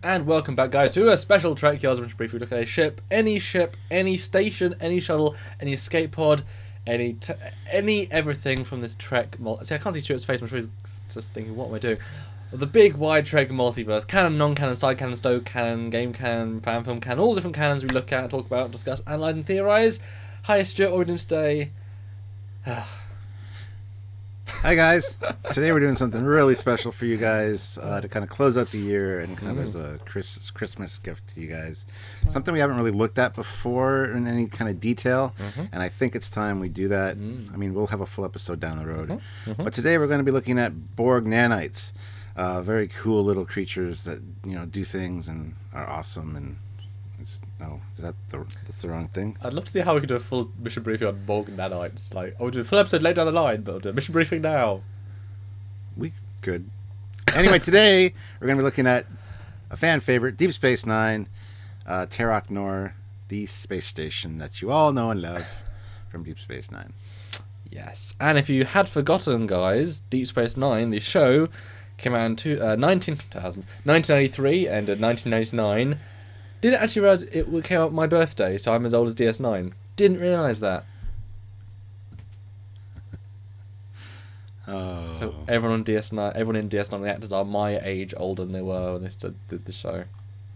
And welcome back, guys, to a special Trekyards which briefly look at a ship, any station, any shuttle, any escape pod, any everything from this Trek. See, I can't see Stuart's face. I'm sure he's just thinking, "What am I doing?" The big wide Trek multiverse: canon, non-canon, side canon, stoke canon, game canon, fan film canon, all different canons we look at, talk about, discuss, analyze, and theorize. Hi, Stuart. What are we doing today? Hi guys, today we're doing something really special for you guys to kind of close out the year and kind of as a Christmas gift to you guys. Something we haven't really looked at before in any kind of detail, and I think it's time we do that. I mean, we'll have a full episode down the road, but today we're going to be looking at Borg nanites, very cool little creatures that do things and are awesome. And that's the wrong thing. I'd love to see how we could do a full mission briefing on Borg nanites. Like, I would do a full episode later down the line, but we'll do a mission briefing now. We could. Anyway, today we're going to be looking at a fan favorite, Deep Space Nine, Terok Nor, the space station that you all know and love from Deep Space Nine. Yes, and if you had forgotten, guys, Deep Space Nine, the show, came out in 1993 and in 1999. Didn't actually realise it came out on my birthday, so I'm as old as DS9. Didn't realise that. Oh. So everyone in DS9, the actors are my age older than they were when they did the show.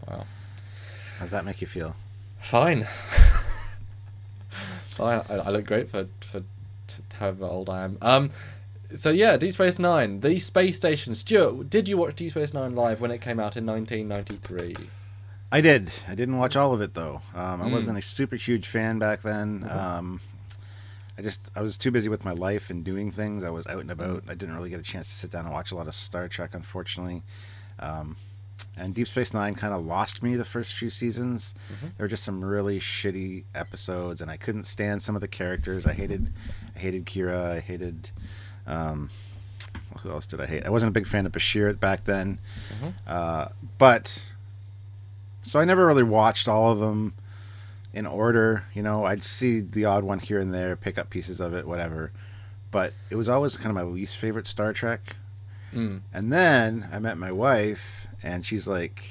Wow. How does that make you feel? Fine. Fine. I look great for however old I am. So yeah, Deep Space Nine, the space station. Stuart, did you watch Deep Space Nine live when it came out in 1993? I did. I didn't watch all of it though. I wasn't a super huge fan back then. I was too busy with my life and doing things. I was out and about. I didn't really get a chance to sit down and watch a lot of Star Trek, unfortunately. And Deep Space Nine kind of lost me the first few seasons. There were just some really shitty episodes, and I couldn't stand some of the characters. I hated Kira. I hated. Who else did I hate? I wasn't a big fan of Bashir back then. But. So I never really watched all of them in order. I'd see the odd one here and there, pick up pieces of it, whatever. But it was always kind of my least favorite Star Trek. And then I met my wife, and she's like,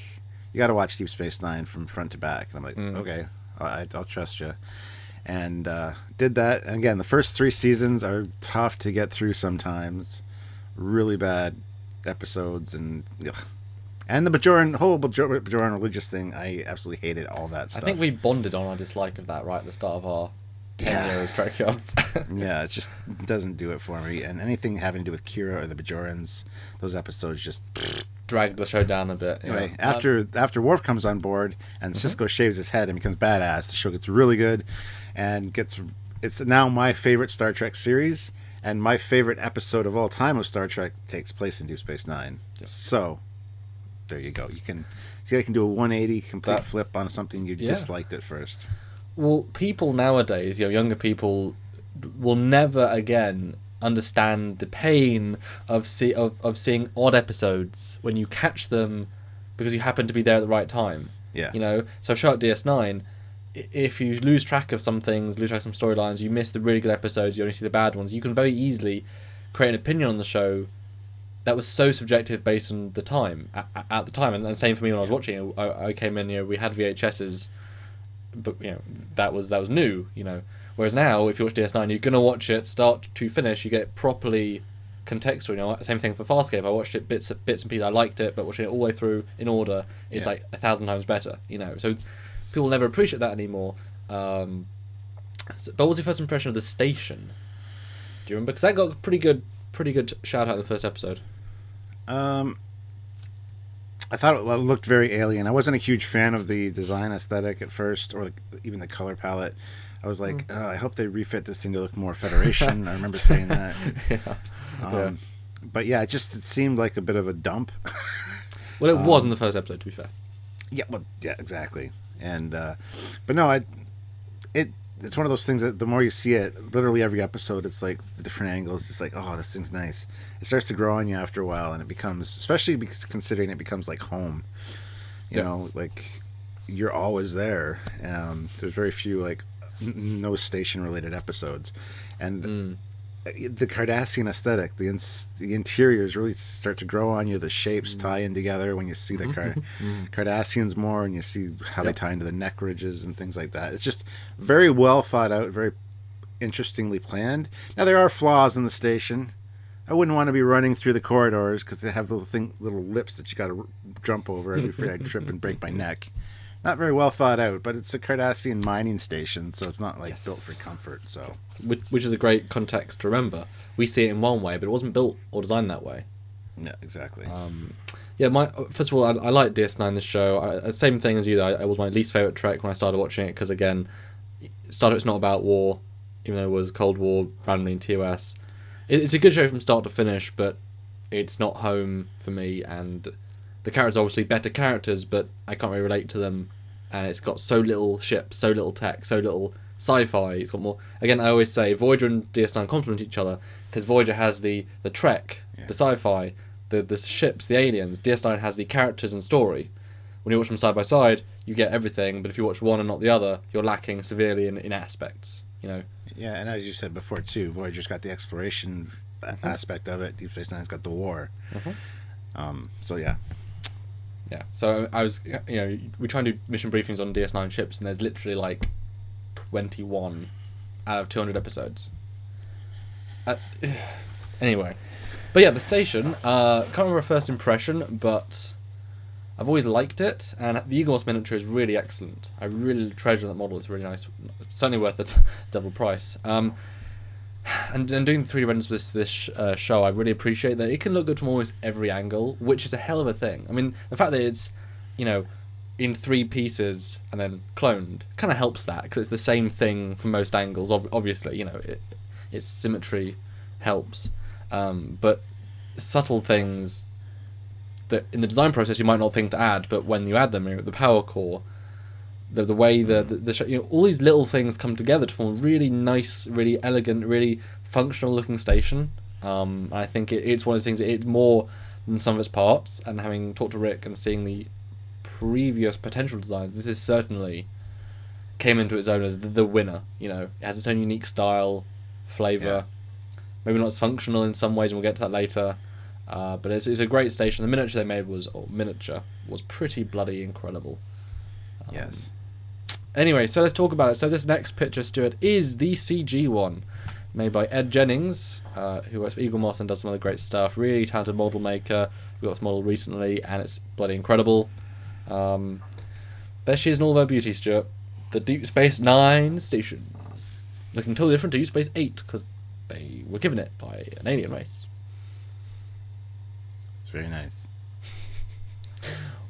"You got to watch Deep Space Nine from front to back." And I'm like, "Okay, I'll trust you." And did that. And again, the first 3 seasons are tough to get through sometimes. Really bad episodes and... Ugh. And the whole Bajoran religious thing, I absolutely hated all that stuff. I think we bonded on our dislike of that right at the start of our 10 years Trekyards. Yeah, it just doesn't do it for me. And anything having to do with Kira or the Bajorans, those episodes just... drag the show down a bit. Anyway, after Worf comes on board and Sisko shaves his head and becomes badass, the show gets really good and it's now my favorite Star Trek series, and my favorite episode of all time of Star Trek takes place in Deep Space Nine. So... there you go. You can see I can do a 180 complete flip on something you disliked at first. Well, people nowadays, younger people, will never again understand the pain of seeing odd episodes when you catch them because you happen to be there at the right time. Yeah. So show at DS9, if you lose track of some things, lose track of some storylines, you miss the really good episodes, you only see the bad ones, you can very easily create an opinion on the show that was so subjective based on the time at the time, and same for me when I was watching it. I came in, we had VHSs, but that was new, Whereas now, if you watch DS9, you're gonna watch it start to finish. You get it properly contextual. Same thing for Farscape. I watched it bits and pieces. I liked it, but watching it all the way through in order is like 1,000 times better. So people never appreciate that anymore. But what was your first impression of the station? Do you remember? Because that got a pretty good shout out in the first episode. I thought it looked very alien. I wasn't a huge fan of the design aesthetic at first, or even the color palette. I was like, I hope they refit this thing to look more Federation. I remember saying that. But yeah, it seemed like a bit of a dump. Well, it was in the first episode, to be fair. Yeah, exactly. And but no, it's one of those things that the more you see it, literally every episode, it's like the different angles. It's like, oh, this thing's nice. It starts to grow on you after a while, and it becomes, especially because considering it becomes like home. Like you're always there. There's very few like no station related episodes, and the Cardassian aesthetic, the interiors really start to grow on you. The shapes tie in together when you see the Cardassians more, and you see how they tie into the neck ridges and things like that. It's just very well thought out, very interestingly planned. Now there are flaws in the station. I wouldn't want to be running through the corridors because they have little lips that you got to jump over. I'd be afraid I'd trip and break my neck. Not very well thought out, but it's a Cardassian mining station, so it's not like built for comfort. So, which is a great context to remember. We see it in one way, but it wasn't built or designed that way. Yeah, exactly. First of all, I like DS9, this show. Same thing as you, though. It was my least favourite Trek when I started watching it, because, again, Star Trek's not about war, even though it was Cold War randomly in TOS. It's a good show from start to finish, but it's not home for me, and the characters are obviously better characters, but I can't really relate to them, and it's got so little ships, so little tech, so little sci-fi. It's got more... Again, I always say Voyager and DS9 complement each other, because Voyager has the Trek, the sci-fi, the ships, the aliens. DS9 has the characters and story. When you watch them side by side, you get everything, but if you watch one and not the other, you're lacking severely in aspects, you know? Yeah, and as you said before, too, Voyager's got the exploration aspect of it. Deep Space Nine's got the war. So, yeah. Yeah, so I was, we try and do mission briefings on DS9 ships, and there's literally like 21 out of 200 episodes. Anyway, but yeah, the station, can't remember a first impression, but I've always liked it, and the Eagles miniature is really excellent. I really treasure that model. It's really nice. It's certainly worth the double price. And doing the 3D renders for this show, I really appreciate that it can look good from almost every angle, which is a hell of a thing. I mean, the fact that it's, in 3 pieces and then cloned kind of helps that, because it's the same thing from most angles. Obviously, its symmetry helps, but subtle things that in the design process you might not think to add, but when you add them, the power core, the way the all these little things come together to form a really nice, really elegant, really functional looking station. I think it's one of those things. It's more than some of its parts. And having talked to Rick and seeing the previous potential designs, this is certainly came into its own as the winner. It has its own unique style, flavor. Maybe not as functional in some ways, and we'll get to that later. But it's a great station. The miniature they made was pretty bloody incredible. Yes. Anyway, so let's talk about it. So this next picture, Stuart, is the CG one, made by Ed Jennings, who works for Eagle Moss and does some other great stuff. Really talented model maker. We got this model recently, and it's bloody incredible. There she is in all of her beauty, Stuart. The Deep Space Nine station, looking totally different to Deep Space 8 because they were given it by an alien race. It's very nice.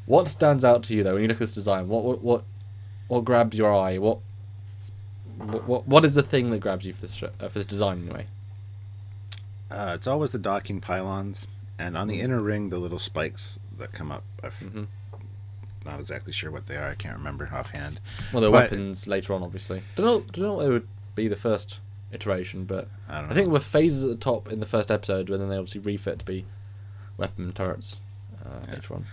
What stands out to you though when you look at this design? What grabs your eye? What is the thing that grabs you for this design anyway? It's always the docking pylons, and on the inner ring, the little spikes that come up. I'm not exactly sure what they are. I can't remember offhand. Well, they're weapons later on, obviously. Don't know what they would be the first iteration, but I don't know. I think there were phases at the top in the first episode, but then they obviously refit to be weapon turrets later on.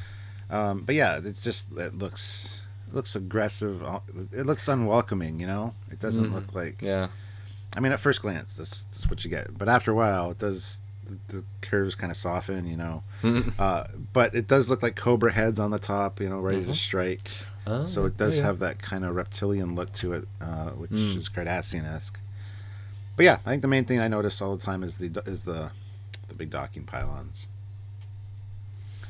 But yeah, it looks aggressive. It looks unwelcoming. It doesn't look like. Yeah. I mean, at first glance, that's what you get. But after a while, it does. The curves kind of soften. But it does look like cobra heads on the top. Ready to strike. So it does have that kind of reptilian look to it, which is Cardassian-esque. But yeah, I think the main thing I notice all the time is the big docking pylons.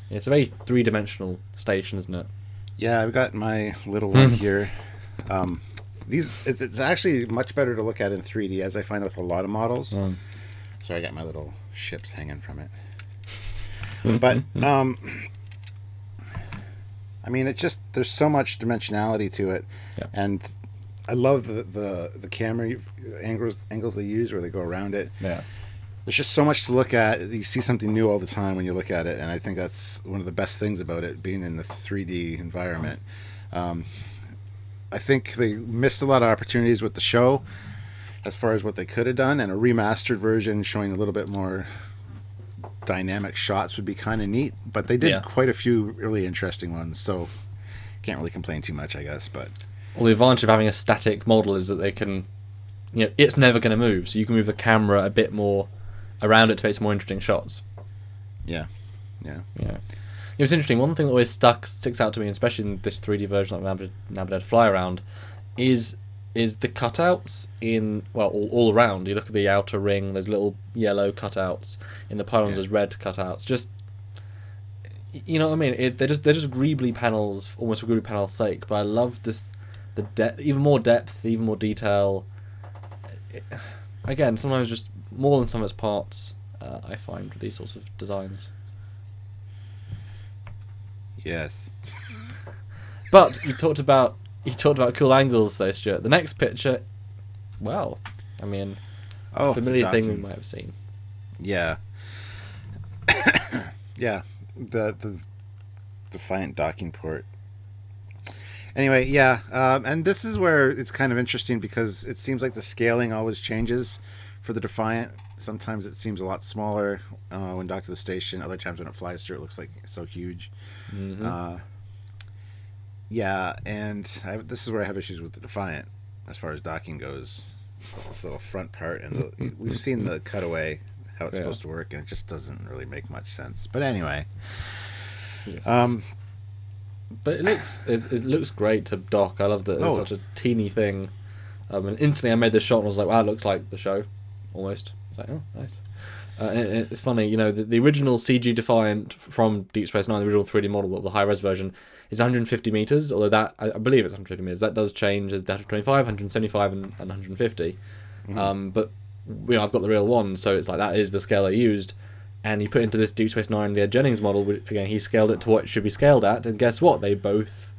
It's a very 3-dimensional station, isn't it? Yeah, I've got my little one here. It's actually much better to look at in 3D, as I find with a lot of models. So I got my little ships hanging from it. But I mean, there's so much dimensionality to it, and I love the camera angles they use where they go around it. Yeah. There's just so much to look at. You see something new all the time when you look at it, and I think that's one of the best things about it, being in the 3D environment. I think they missed a lot of opportunities with the show as far as what they could have done, and a remastered version showing a little bit more dynamic shots would be kind of neat, but they did quite a few really interesting ones, so can't really complain too much, I guess. But well, the advantage of having a static model is that they can it's never going to move, so you can move the camera a bit more around it to make some more interesting shots. Yeah. It was interesting. One thing that always sticks out to me, especially in this 3D version that I've now been able to fly around, is the cutouts all around. You look at the outer ring. There's little yellow cutouts in the pylons. There's red cutouts. Just, you know what I mean? They're just greebly panels, almost for greebly panel's sake. But I love this, the depth, even more depth, even more detail. Again, sometimes just more than some of its parts. I find with these sorts of designs. Yes. But you talked about cool angles though, Stuart. The next picture, well, I mean, a familiar thing we might have seen. Yeah. Yeah. The Defiant Docking port. Anyway, yeah. And this is where it's kind of interesting because it seems like the scaling always changes for the Defiant. Sometimes it seems a lot smaller when docked to the station. Other times when it flies through, it looks like it's so huge. Mm-hmm. Yeah, and this is where I have issues with the Defiant as far as docking goes. This little front part, and we've seen the cutaway, how it's supposed to work, and it just doesn't really make much sense. But anyway, yes. But it looks great to dock. I love that it's such a teeny thing. And instantly I made this shot and I was like, wow, it looks like the show, almost. It's like, oh, nice. It's funny, the original CG Defiant from Deep Space Nine, the original 3D model of the high-res version, is 150 meters, although that, I believe it's 150 meters. That does change as the 125, 175, and 150. Mm-hmm. But, I've got the real one, so it's like that is the scale I used. And you put into this Deep Space Nine the Ed Jennings model, which, again, he scaled it to what it should be scaled at, and guess what? They both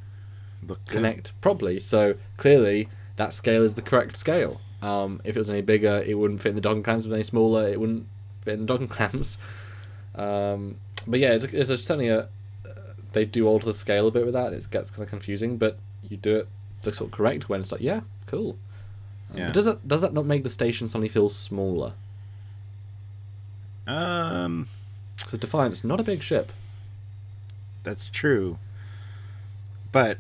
connect properly. So, clearly, that scale is the correct scale. If it was any bigger, it wouldn't fit in the docking clamps. If it was any smaller, it wouldn't fit in the docking clamps. But yeah, it's certainly they do alter the scale a bit with that. It gets kind of confusing, but you do it the sort of correct when it's like, yeah, cool. But does that not make the station suddenly feel smaller? Because Defiant's not a big ship. That's true. But,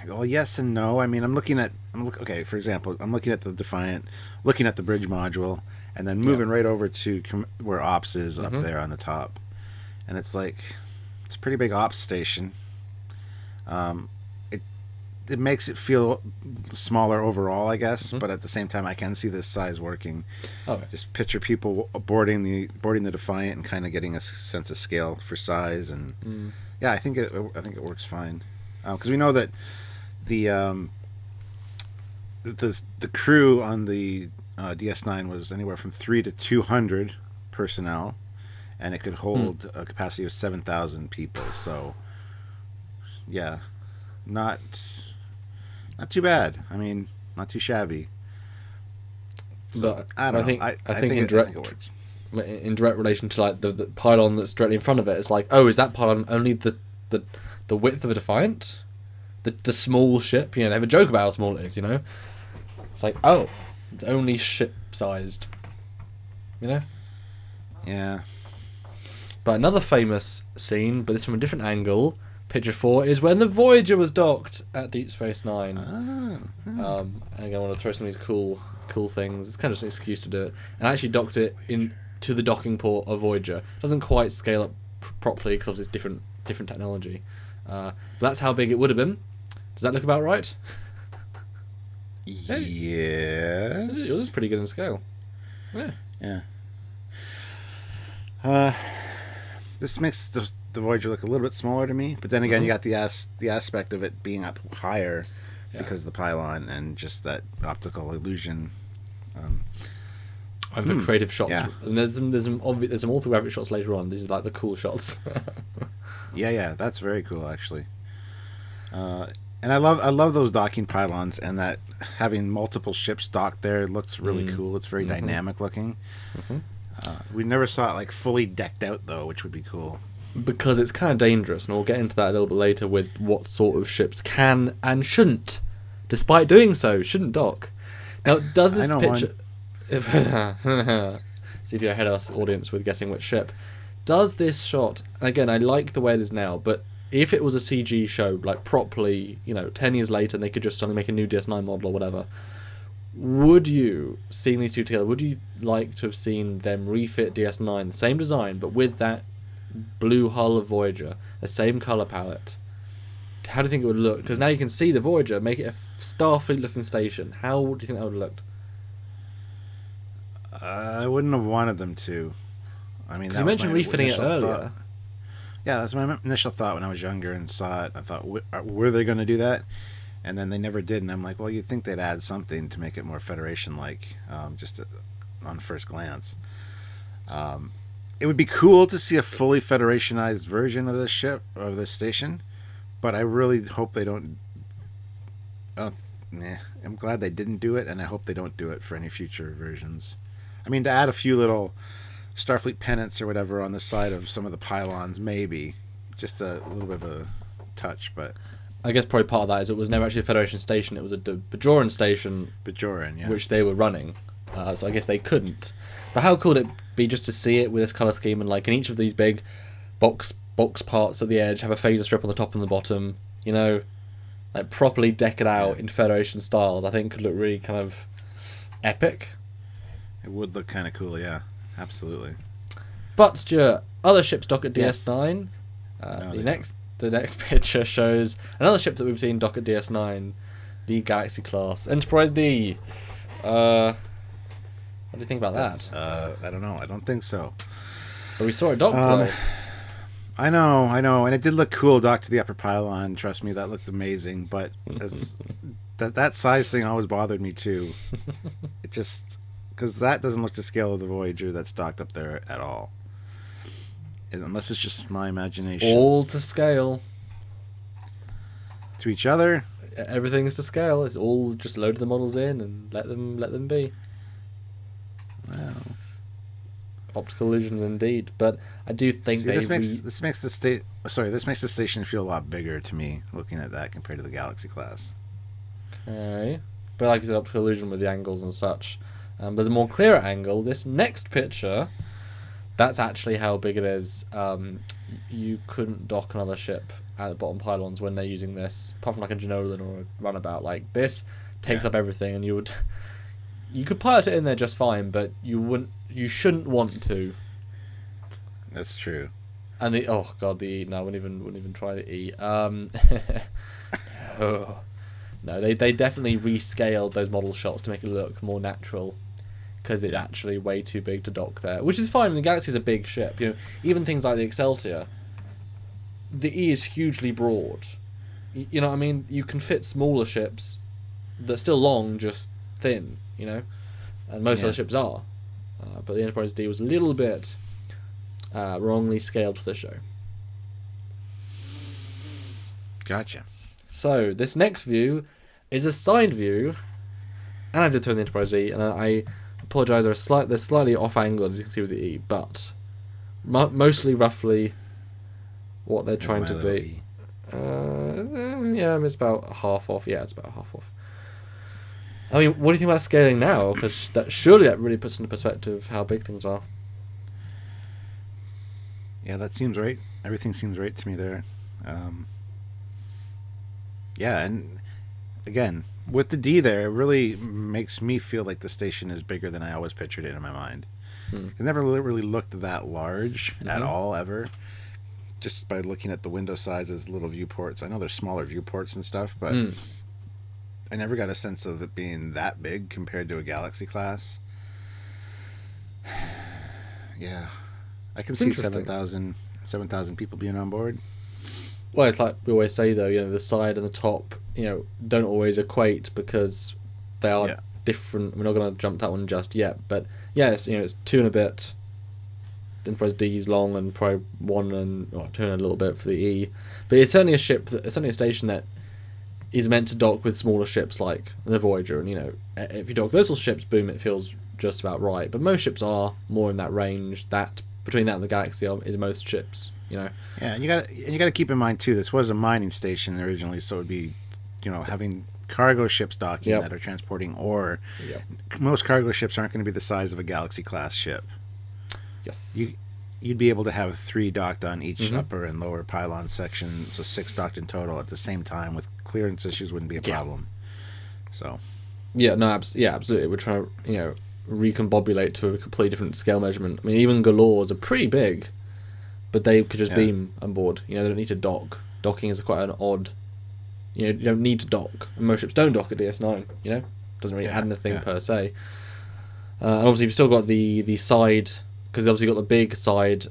well, yes and no. I mean, okay, for example, I'm looking at the Defiant, looking at the bridge module, and then moving right over to where Ops is up there on the top. And it's like, it's a pretty big Ops station. It makes it feel smaller overall, I guess, but at the same time, I can see this size working. Oh, just picture people boarding the Defiant and kind of getting a sense of scale for size, and yeah, I think it works fine, because we know that the crew on the DS9 was anywhere from 300 to 200 personnel, and it could hold a capacity of 7,000 people. So, yeah, not too bad. I mean, not too shabby. So I don't know. I think it works. In direct relation to like the pylon that's directly in front of it, it's like, oh, is that pylon only the width of a Defiant? The small ship, they have a joke about how small it is, It's like, oh, it's only ship sized, Yeah. But another famous scene, but this from a different angle, picture 4, is when the Voyager was docked at Deep Space Nine. And again, I want to throw some of these cool things. It's kind of just an excuse to do it. And I actually docked it to the docking port of Voyager. It doesn't quite scale up properly because obviously it's different technology. But that's how big it would have been. Does that look about right? Yes. It was pretty good in scale. Yeah. This makes the Voyager look a little bit smaller to me, but then again, you got the aspect of it being up higher because of the pylon and just that optical illusion. And the creative shots. Yeah. And there's some orthographic shots later on. These are like the cool shots. Yeah, that's very cool actually. And I love those docking pylons, and that having multiple ships docked there looks really cool. It's very dynamic looking. We never saw it like fully decked out though, which would be cool. Because it's kind of dangerous, and we'll get into that a little bit later with what sort of ships can and shouldn't, despite doing so, shouldn't dock. Now, does this picture... See if you're ahead of us, audience, with guessing which ship. Does this shot... Again, I like the way it is now, but if it was a CG show, like properly, 10 years later, and they could just suddenly make a new DS9 model or whatever, would you, seeing these two together, would you like to have seen them refit DS9, the same design, but with that blue hull of Voyager, the same colour palette? How do you think it would look? Because now you can see the Voyager, make it a Starfleet-looking station. How do you think that would have looked? I wouldn't have wanted them to. I mean, Because you mentioned refitting it earlier. Thought. Yeah, that's my initial thought when I was younger and saw it. I thought, were they going to do that? And then they never did. And I'm like, well, you'd think they'd add something to make it more Federation-like, on first glance. It would be cool to see a fully Federationized version of this ship, of this station. But I really hope they don't. I'm glad they didn't do it, and I hope they don't do it for any future versions. I mean, to add a few little Starfleet pennants or whatever on the side of some of the pylons, maybe. Just a little bit of a touch, but... I guess probably part of that is it was never actually a Federation station, it was a Bajoran station, yeah. which they were running. So I guess they couldn't. But how cool would it be just to see it with this colour scheme, and like in each of these big box parts at the edge, have a phaser strip on the top and the bottom, you know, like properly deck it out in Federation style. I think could look really kind of epic. It would look kind of cool, yeah. Absolutely. But Stuart, other ships dock at DS9. The next picture shows another ship that we've seen dock at DS9, the Galaxy class Enterprise D. What do you think about that? I don't know. I don't think so. But we saw it docked though. I know, and it did look cool docked to the upper pylon. Trust me, that looked amazing. But that size thing always bothered me too. It just because that doesn't look to scale of the Voyager that's docked up there at all. Unless it's just my imagination. All to scale. To each other. Everything's to scale. It's all just load the models in and let them be. Wow. Optical illusions indeed, but I do think this makes the station feel a lot bigger to me looking at that compared to the Galaxy class. Okay, but like you said, optical illusion with the angles and such. There's a more clearer angle. This next picture, that's actually how big it is. You couldn't dock another ship at the bottom pylons when they're using this, apart from like a Janolan or a runabout. Like this takes up everything, and you could pilot it in there just fine, but you shouldn't want to. That's true. And the I wouldn't even try the E. No, they definitely rescaled those model shots to make it look more natural, because it's actually way too big to dock there, which is fine. The Galaxy is a big ship. You know, even things like the Excelsior, the E is hugely broad. You know what I mean? You can fit smaller ships that are still long, just thin. You know, and most other ships are. But the Enterprise D was a little bit wrongly scaled for the show. Gotcha. So this next view is a side view, and I did throw in the Enterprise E, and I apologise. They're slightly off angle, as you can see with the E, but mostly roughly what they're trying to be. It's about half off. Yeah, it's about half off. I mean, what do you think about scaling now? Because surely that really puts into perspective how big things are. Yeah, that seems right. Everything seems right to me there. And again, with the D there, it really makes me feel like the station is bigger than I always pictured it in my mind. It never really looked that large at all, ever. Just by looking at the window sizes, little viewports. I know there's smaller viewports and stuff, but... I never got a sense of it being that big compared to a Galaxy class. Yeah. I can see 7,000 people being on board. Well, it's like we always say, though, you know, the side and the top, you know, don't always equate because they are different. We're not going to jump that one just yet. But, yes, you know, it's 2 and a bit. Enterprise D is long and probably 1 and 2 and a little bit for the E. But it's certainly a station that is meant to dock with smaller ships like the Voyager, and you know, if you dock those little ships, boom, it feels just about right. But most ships are more in that range. That between that and the Galaxy is most ships, you know. Yeah, and you got to keep in mind too. This was a mining station originally, so it would be, you know, having cargo ships docking that are transporting ore. Most cargo ships aren't going to be the size of a Galaxy class ship. Yes. You'd be able to have 3 docked on each upper and lower pylon section, so 6 docked in total at the same time with clearance issues wouldn't be a problem. So, Yeah, no, yeah, absolutely. We're trying to, recombobulate to a completely different scale measurement. I mean, even Galores are pretty big, but they could just beam on board. They don't need to dock. Docking is quite an odd. You don't need to dock. And most ships don't dock at DS9. Doesn't really add anything per se. And obviously, you've still got the side, because obviously you've got the big side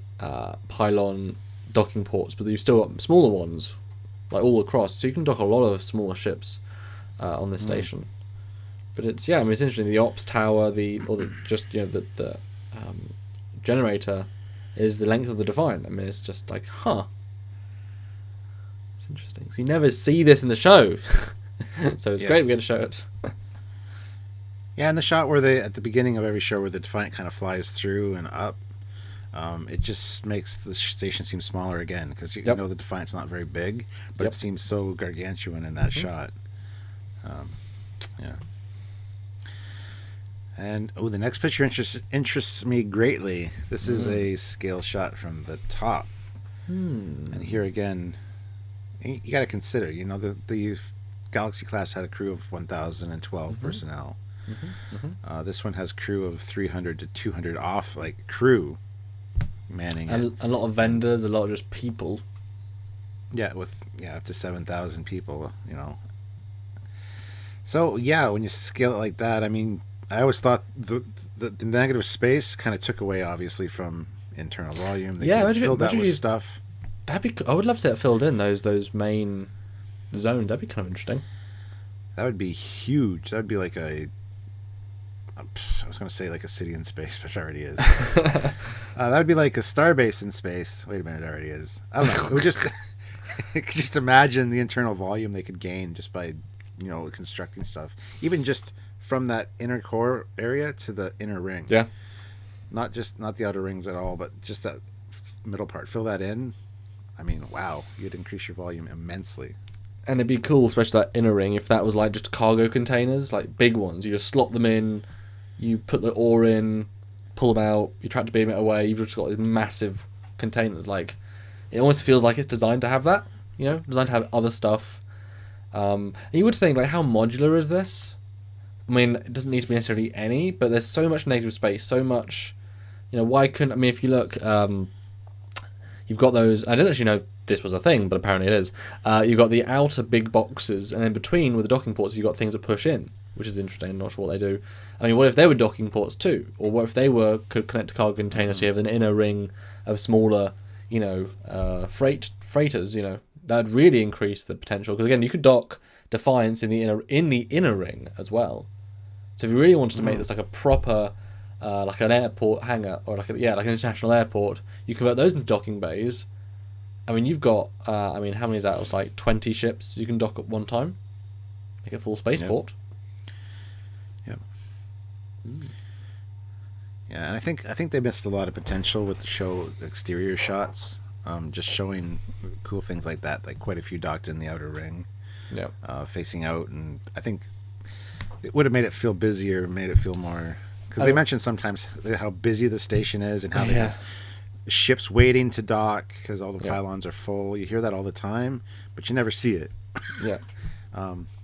pylon docking ports, but you've still got smaller ones, like all across. So you can dock a lot of smaller ships on this station. But it's it's interesting. The ops tower, the generator is the length of the Defiant. I mean, it's just like, it's interesting. So you never see this in the show, so it's great we get to show it. Yeah, and the shot where at the beginning of every show where the Defiant kind of flies through and up, it just makes the station seem smaller again, because you know the Defiant's not very big, but it seems so gargantuan in that shot. And the next picture interests me greatly. This is a scale shot from the top, and here again, you got to consider. The Galaxy class had a crew of 1,012 personnel. This one has crew of 300 to 200 off, like crew manning it. A lot of vendors, a lot of just people. Yeah, with up to 7,000 people. So when you scale it like that, I mean, I always thought the negative space kind of took away, obviously, from internal volume. They filled that with stuff. I would love to see it filled in, those main zones. That'd be kind of interesting. That would be huge. That would be like I was going to say like a city in space, but it already is. That would be like a starbase in space. Wait a minute, it already is. I don't know. It would just imagine the internal volume they could gain just by constructing stuff, even just from that inner core area to the inner ring. Yeah. Not the outer rings at all, but just that middle part. Fill that in. I mean, wow, you'd increase your volume immensely. And it'd be cool, especially that inner ring, if that was like just cargo containers, like big ones. You just slot them in, you put the ore in, pull them out, you try to beam it away. You've just got these massive containers. Like, it almost feels like it's designed to have that. Designed to have other stuff. And you would think, like, how modular is this? I mean, it doesn't need to be necessarily any, but there's so much negative space, so much. Why couldn't? I mean, if you look, you've got those. I didn't actually know this was a thing, but apparently it is. You've got the outer big boxes, and in between with the docking ports, you've got things that push in, which is interesting. I'm not sure what they do. I mean, what if they were docking ports too, or what if they could connect to cargo containers? So you have an inner ring of smaller, freighters. That'd really increase the potential, because again, you could dock Defiance in the inner ring as well. So if you really wanted to make this like a proper, like an airport hangar, or like an international airport, you convert those into docking bays. I mean, you've got, how many is that? It was like 20 ships you can dock at one time. Make a full spaceport. Yeah. Yeah, and I think they missed a lot of potential with the show exterior shots. Just showing cool things like that, like quite a few docked in the outer ring, facing out, and I think it would have made it feel busier, made it feel more, because they mentioned sometimes how busy the station is and how they have ships waiting to dock because all the pylons are full. You hear that all the time, but you never see it.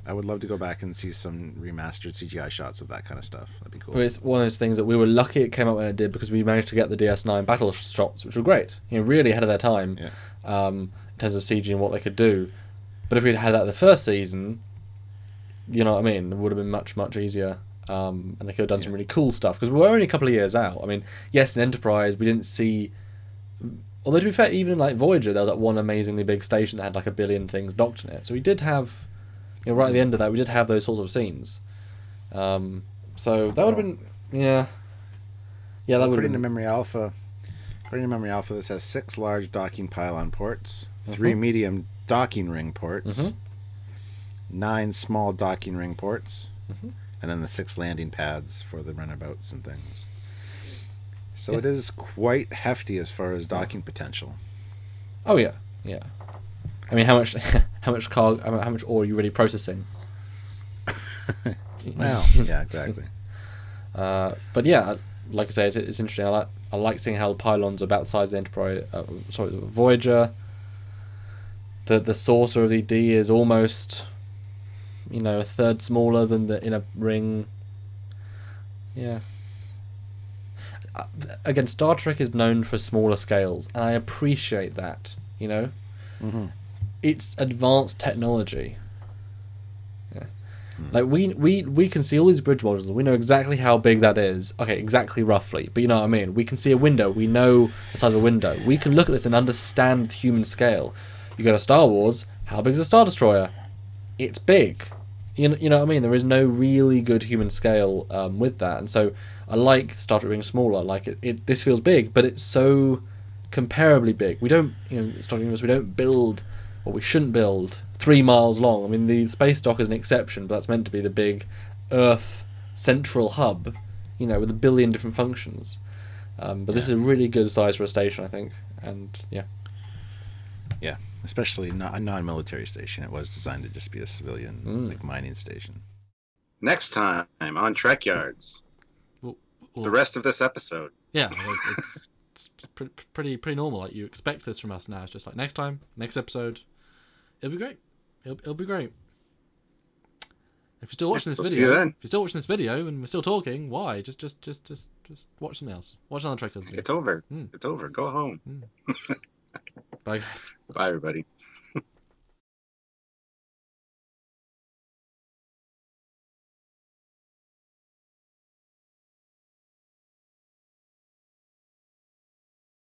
I would love to go back and see some remastered CGI shots of that kind of stuff. That'd be cool. Well, it's one of those things that we were lucky it came out when it did, because we managed to get the DS9 battle shots, which were great. Really ahead of their time in terms of CG and what they could do. But if we'd had that the first season, you know what I mean, it would have been much, much easier. And they could have done some really cool stuff, because we were only a couple of years out. I mean, yes, in Enterprise, we didn't see... Although, to be fair, even in like Voyager, there was that one amazingly big station that had like 1 billion things docked in it. So we did have... right at the end of that, we did have those sorts of scenes. So that would have been... Yeah, that would have been... According to Memory Alpha, this has 6 large docking pylon ports, 3 medium docking ring ports, 9 small docking ring ports, and then the 6 landing pads for the runabouts and things. So it is quite hefty as far as docking potential. Oh yeah. I mean, how much ore are you really processing? Well, yeah, exactly. But yeah, like I say, it's interesting. I like seeing how the pylons are about the size of the Enterprise. The Voyager. The saucer of the D is almost a third smaller than the inner ring. Yeah. Again, Star Trek is known for smaller scales, and I appreciate that. Mm-hmm. It's advanced technology. Yeah. Like we can see all these bridge models, and we know exactly how big that is. Okay, exactly roughly, but you know what I mean. We can see a window. We know the size of a window. We can look at this and understand the human scale. You go to Star Wars. How big is a Star Destroyer? It's big. You know what I mean? There is no really good human scale with that, and so I like Star Trek being smaller. Like this feels big, but it's so comparably big. We don't, Star Trek we don't build, or we shouldn't build 3 miles long. I mean, the space dock is an exception, but that's meant to be the big Earth central hub, with 1 billion different functions. But this is a really good size for a station, I think, and yeah. Yeah, especially not a non-military station. It was designed to just be a civilian, like mining station. Next time on Trekyards, the rest of this episode. Yeah, it's pretty normal. Like you expect this from us now. It's just like next time, next episode, it'll be great. It'll be great. If you're still watching this video, and we're still talking, why? Just watch something else. Watch another Trekyards video. It's over. It's over. Go home. Bye, guys. Bye, everybody.